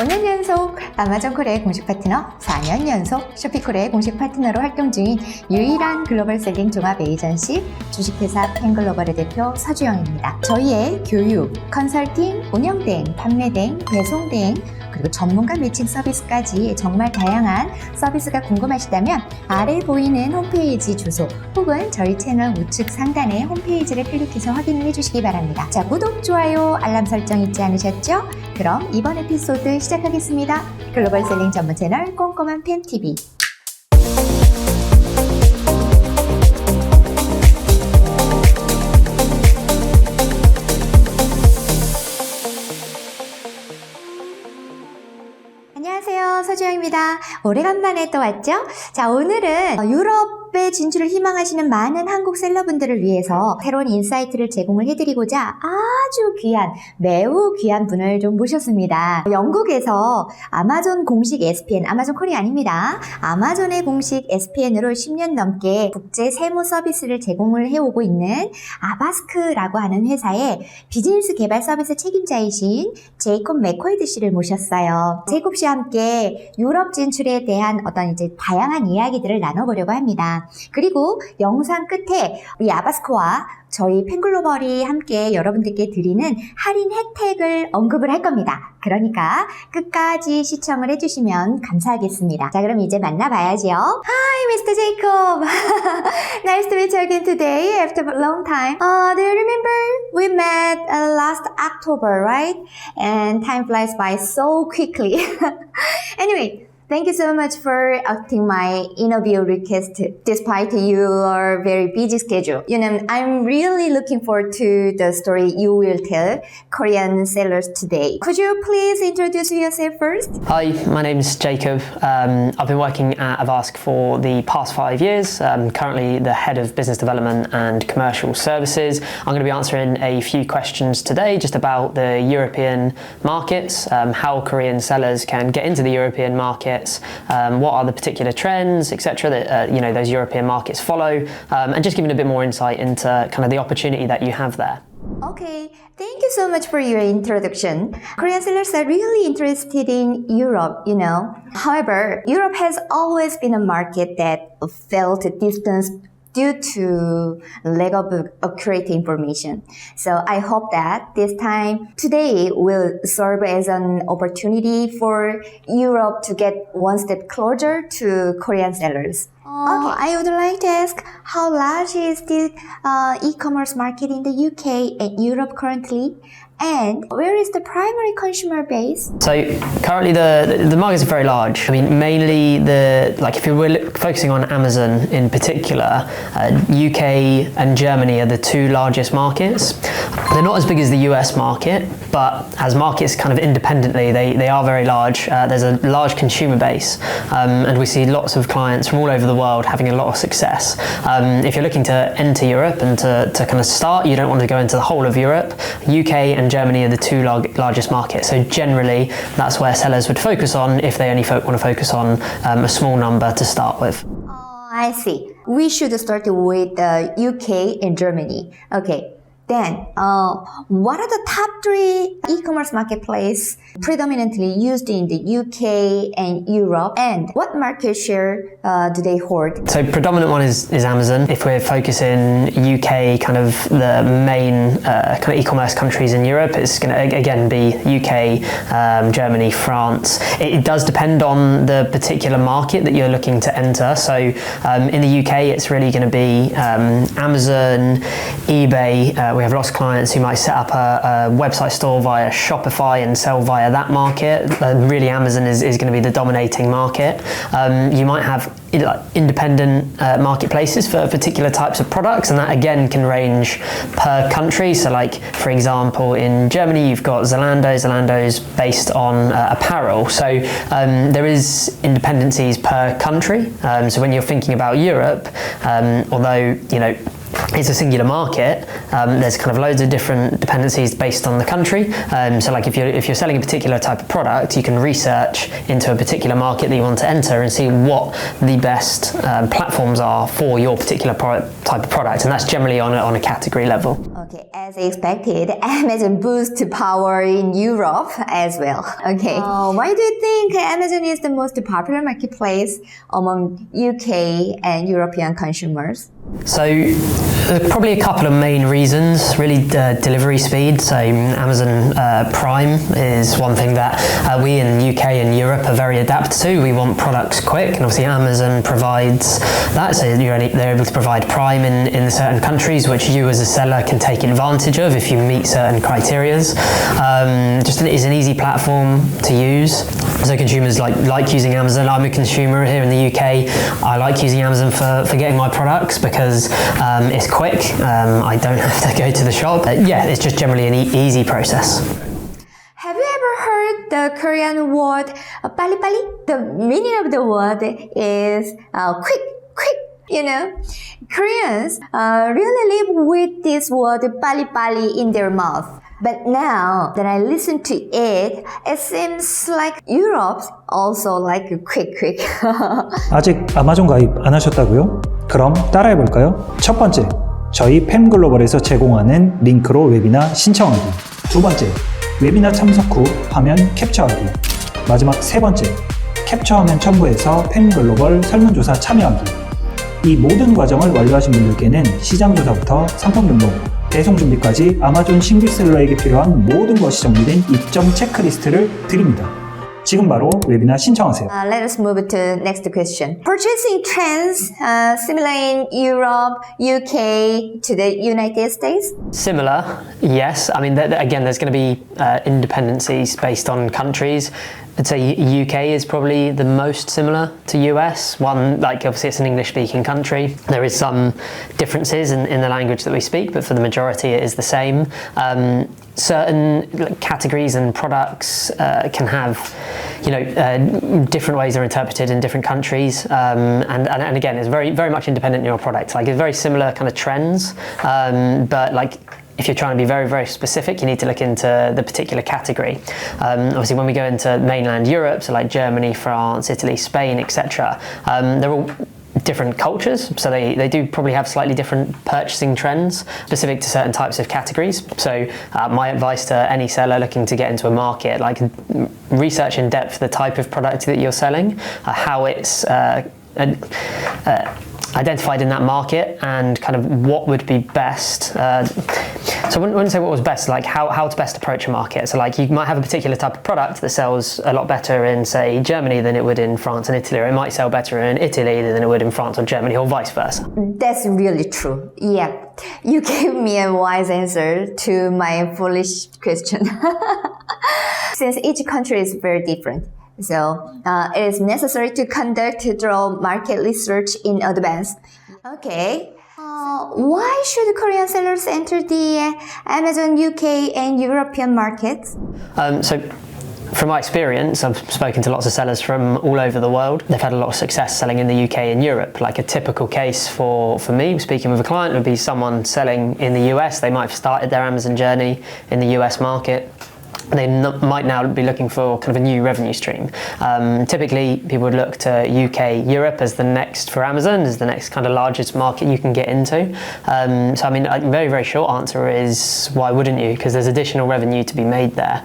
5년 연속 아마존코리아의 공식 파트너, 4년 연속 쇼핑코리아의 공식 파트너로 활동 중인 유일한 글로벌셀링 종합 에이전시 주식회사 팸글로벌의 대표 서주영입니다. 저희의 교육, 컨설팅, 운영 대행, 판매 대행, 배송 대행, 그리고 전문가 매칭 서비스까지 정말 다양한 서비스가 궁금하시다면 아래 보이는 홈페이지 주소 혹은 저희 채널 우측 상단의 홈페이지를 클릭해서 확인을 해주시기 바랍니다. 자, 구독, 좋아요, 알람 설정 잊지 않으셨죠? 그럼 이번 에피소드 시작하겠습니다. 글로벌셀링 전문 채널 꼼꼼한 팸TV. 안녕하세요, 서주영입니다. 오래간만에 또 왔죠? 자, 오늘은 유럽의 진출을 희망하시는 많은 한국 셀러분들을 위해서 새로운 인사이트를 제공을 해드리고자 아주 귀한, 매우 귀한 분을 좀 모셨습니다. 영국에서 아마존 공식 SPN, 아마존코리아 아닙니다. 아마존의 공식 SPN으로 10년 넘게 국제 세무 서비스를 제공을 해오고 있는 아바스크라고 하는 회사의 비즈니스 개발 서비스 책임자이신 제이콥 맥코이드 씨를 모셨어요. 제이콥 씨와 함께 유럽 진출에 대한 어떤 이제 다양한 이야기들을 나눠보려고 합니다. 그리고 영상 끝에 이 아바스크와 저희 팸글로벌이 함께 여러분들께 드리는 할인 혜택을 언급을 할 겁니다. 그러니까 끝까지 시청을 해주시면 감사하겠습니다. 자, 그럼 이제 만나봐야죠. Hi, Mr. Jacob. Nice to meet you again today after a long time. Do you remember we met last October, right? And time flies by so quickly. Anyway, thank you so much for accepting my interview request despite your very busy schedule. You know, I'm really looking forward to the story you will tell Korean sellers today. Could you please introduce yourself first? Hi, my name is Jacob. I've been working at Avask for the past 5 years. I'm currently the head of business development and commercial services. I'm going to be answering a few questions today just about the European markets, how Korean sellers can get into the European market, what are the particular trends, etc. that those European markets follow, and just giving a bit more insight into kind of the opportunity that you have there. Okay, thank you so much for your introduction. Korean sellers are really interested in Europe, you know. However, Europe has always been a market that felt distance due to lack of accurate information. So I hope that this time today will serve as an opportunity for Europe to get one step closer to Korean sellers. Okay, I would like to ask, how large is the e-commerce market in the UK and Europe currently? And where is the primary consumer base? So currently the markets are very large. I mean, mainly if we're focusing on Amazon in particular, UK and Germany are the two largest markets. They're not as big as the US market, but as markets kind of independently, they are very large. There's a large consumer base, and we see lots of clients from all over the world having a lot of success. If you're looking to enter Europe and to kind of start, you don't want to go into the whole of Europe. UK and Germany are the two largest markets. So generally, that's where sellers would focus on if they only want to focus on a small number to start with. Oh, I see. We should start with UK and Germany. Okay. Then, what are the top 3 e-commerce marketplaces predominantly used in the UK and Europe, and what market share do they hold? So predominant one is Amazon. If we're focusing UK, kind of the main kind of e-commerce countries in Europe, it's going to again be UK, Germany, France. It does depend on the particular market that you're looking to enter. So in the UK, it's really going to be Amazon, eBay. We have lots of clients who might set up a website store via Shopify and sell via that market. Really, Amazon is going to be the dominating market. You might have independent marketplaces for particular types of products, and that again can range per country. So like, for example, in Germany, you've got Zalando. Zalando's based on apparel. So there is independencies per country. So when you're thinking about Europe, although, it's a singular market, there's kind of loads of different dependencies based on the country. So like if you're selling a particular type of product, you can research into a particular market that you want to enter and see what the best platforms are for your particular type of product, and that's generally on a category level. Okay, as expected, Amazon boosts power in Europe as well. Okay, why do you think Amazon is the most popular marketplace among UK and European consumers? So probably a couple of main reasons, really delivery speed. So Amazon Prime is one thing that we in the UK and Europe are very adapted to. We want products quick, and obviously Amazon provides that. So they're able to provide Prime in certain countries, which you as a seller can take advantage of if you meet certain criteria. It's an easy platform to use. So consumers like using Amazon. I'm a consumer here in the UK. I like using Amazon for getting my products because it's quick. I don't have to go to the shop. It's just generally an easy process. Have you ever heard the Korean word 빨리빨리? The meaning of the word is quick. You know, Koreans really live with this word 빨리빨리 in their mouth. But now that I listen to it, it seems like Europe also like quick. 아직 아마존 가입 안 하셨다고요? 그럼 따라해볼까요? 첫 번째, 저희 팸글로벌에서 제공하는 링크로 웨비나 신청하기. 두 번째, 웨비나 참석 후 화면 캡처하기. 마지막 세 번째, 캡처 화면 첨부해서 팸글로벌 설문조사 참여하기. 이 모든 과정을 완료하신 분들께는 시장 조사부터 상품 등록, 배송 준비까지 아마존 신규 셀러에게 필요한 모든 것이 정리된 입점 체크리스트를 드립니다. 지금 바로 웨비나 신청하세요. Let us move to next question. Purchasing trends similar in Europe, UK to the United States? Similar, yes. I mean, again, there's going to be independencies based on countries. I'd say UK is probably the most similar to US. One, like obviously it's an English-speaking country. There is some differences in the language that we speak, but for the majority it is the same. Certain categories and products can have, different ways they're interpreted in different countries. And again, it's very, very much independent in your product. Like it's very similar kind of trends, but like, if you're trying to be very, very specific, you need to look into the particular category. Obviously, when we go into mainland Europe, so like Germany, France, Italy, Spain, etc., they're all different cultures, so they do probably have slightly different purchasing trends specific to certain types of categories. So my advice to any seller looking to get into a market, like research in depth the type of product that you're selling, how it's identified in that market, and kind of what would be best. So I wouldn't say what was best, like how to best approach a market. So like you might have a particular type of product that sells a lot better in, say, Germany than it would in France and Italy, or it might sell better in Italy than it would in France or Germany, or vice versa. That's really true. Yeah, you gave me a wise answer to my foolish question. Since each country is very different, so it is necessary to conduct thorough market research in advance. Okay. Why should Korean sellers enter the Amazon UK and European markets? So from my experience, I've spoken to lots of sellers from all over the world. They've had a lot of success selling in the UK and Europe. Like a typical case for me, speaking with a client, would be someone selling in the US. They might have started their Amazon journey in the US market. They might now be looking for kind of a new revenue stream. Typically, people would look to UK, Europe as the next for Amazon, as the next kind of largest market you can get into. So I mean, a very, very short answer is why wouldn't you? Because there's additional revenue to be made there.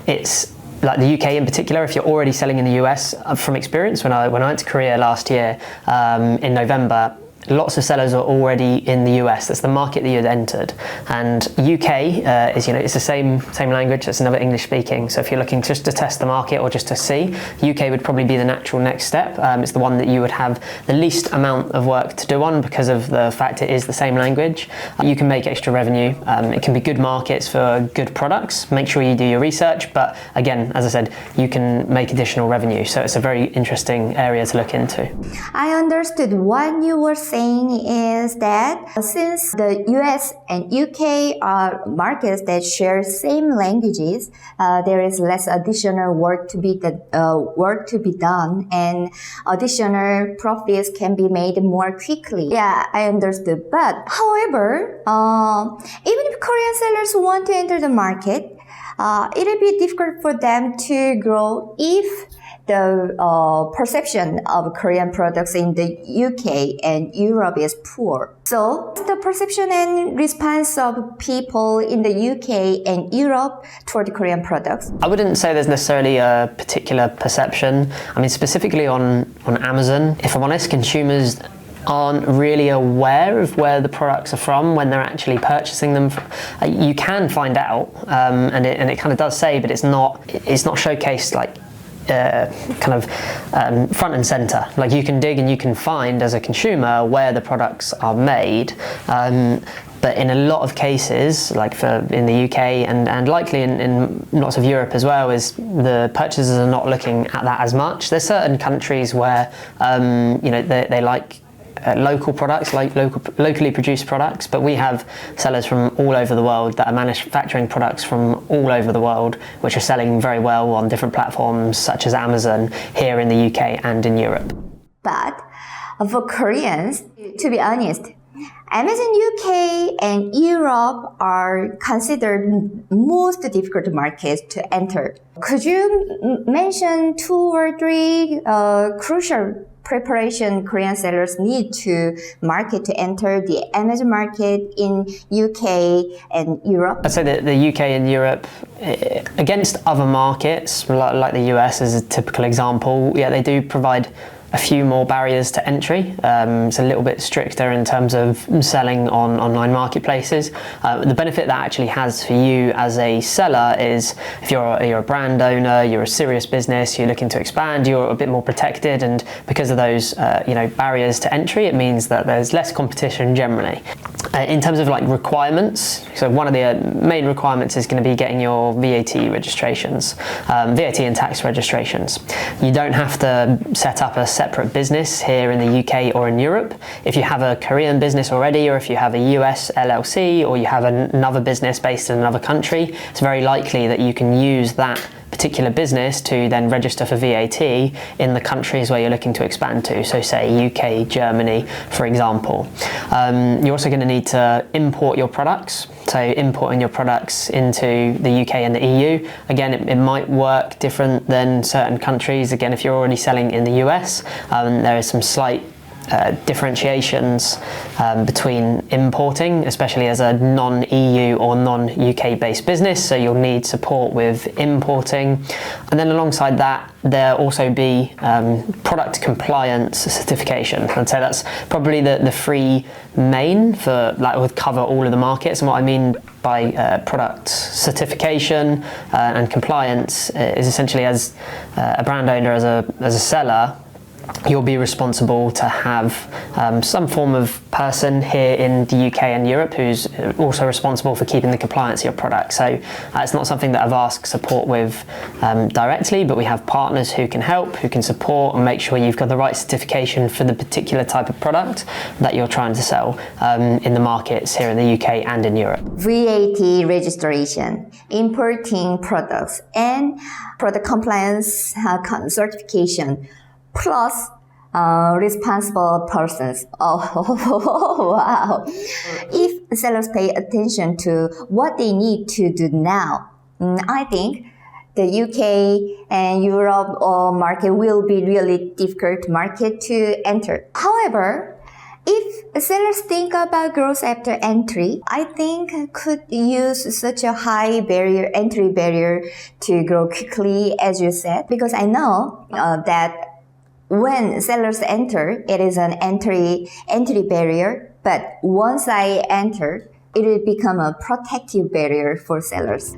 It's like the UK in particular, if you're already selling in the US, from experience, when I went to Korea last year in November, lots of sellers are already in the US. That's the market that you had entered. And UK is, it's the same language. It's another English speaking. So if you're looking just to test the market or just to see, UK would probably be the natural next step. It's the one that you would have the least amount of work to do on because of the fact it is the same language. You can make extra revenue. It can be good markets for good products. Make sure you do your research. But again, as I said, you can make additional revenue. So it's a very interesting area to look into. I understood what you were saying is that since the US and UK are markets that share same languages, there is less additional work to be done, and additional profits can be made more quickly. Yeah, I understood. But however, even if Korean sellers want to enter the market, it'll be difficult for them to grow if the perception of Korean products in the UK and Europe is poor. So, the perception and response of people in the UK and Europe toward Korean products? I wouldn't say there's necessarily a particular perception. I mean, specifically on Amazon, if I'm honest, consumers aren't really aware of where the products are from when they're actually purchasing them. You can find out, and it kind of does say, but it's not showcased like front and center. Like you can dig and you can find as a consumer where the products are made. But in a lot of cases, like in the UK and likely in lots of Europe as well, is the purchasers are not looking at that as much. There's certain countries where they like local products, like locally produced products, but we have sellers from all over the world that are manufacturing products from all over the world, which are selling very well on different platforms such as Amazon here in the UK and in Europe. But for Koreans, to be honest, Amazon UK and Europe are considered most difficult markets to enter. Could you mention 2 or 3 crucial preparation Korean sellers need to market to enter the Amazon market in UK and Europe? I'd say that the UK and Europe, against other markets, like the US as a typical example, yeah, they do provide a few more barriers to entry. It's a little bit stricter in terms of selling on online marketplaces. The benefit that actually has for you as a seller is if you're a brand owner, you're a serious business, you're looking to expand, you're a bit more protected, and because of those barriers to entry, it means that there's less competition generally. In terms of like requirements, so one of the main requirements is going to be getting your VAT registrations, VAT and tax registrations. You don't have to set up a separate business here in the UK or in Europe. If you have a Korean business already, or if you have a US LLC, or you have another business based in another country, it's very likely that you can use that particular business to then register for VAT in the countries where you're looking to expand to. So say UK, Germany, for example. You're also going to need to import your products. So importing your products into the UK and the EU. Again, it might work different than certain countries. Again, if you're already selling in the US, there is some slight differentiations between importing, especially as a non-EU or non-UK based business, so you'll need support with importing. And then alongside that, there'll also be product compliance certification. I'd say that's probably the 3 main for that would cover all of the markets. And what I mean by product certification and compliance is essentially as a brand owner, as a seller, you'll be responsible to have some form of person here in the UK and Europe who's also responsible for keeping the compliance of your product. So it's not something that Avask support with directly, but we have partners who can help, who can support and make sure you've got the right certification for the particular type of product that you're trying to sell in the markets here in the UK and in Europe. VAT registration, importing products, and product compliance certification, plus responsible persons. Oh, wow. If sellers pay attention to what they need to do now, I think the UK and Europe market will be really difficult market to enter. However, if sellers think about growth after entry, I think could use such a high entry barrier to grow quickly, as you said, because I know that when sellers enter, it is an entry barrier, but once I enter, it will become a protective barrier for sellers.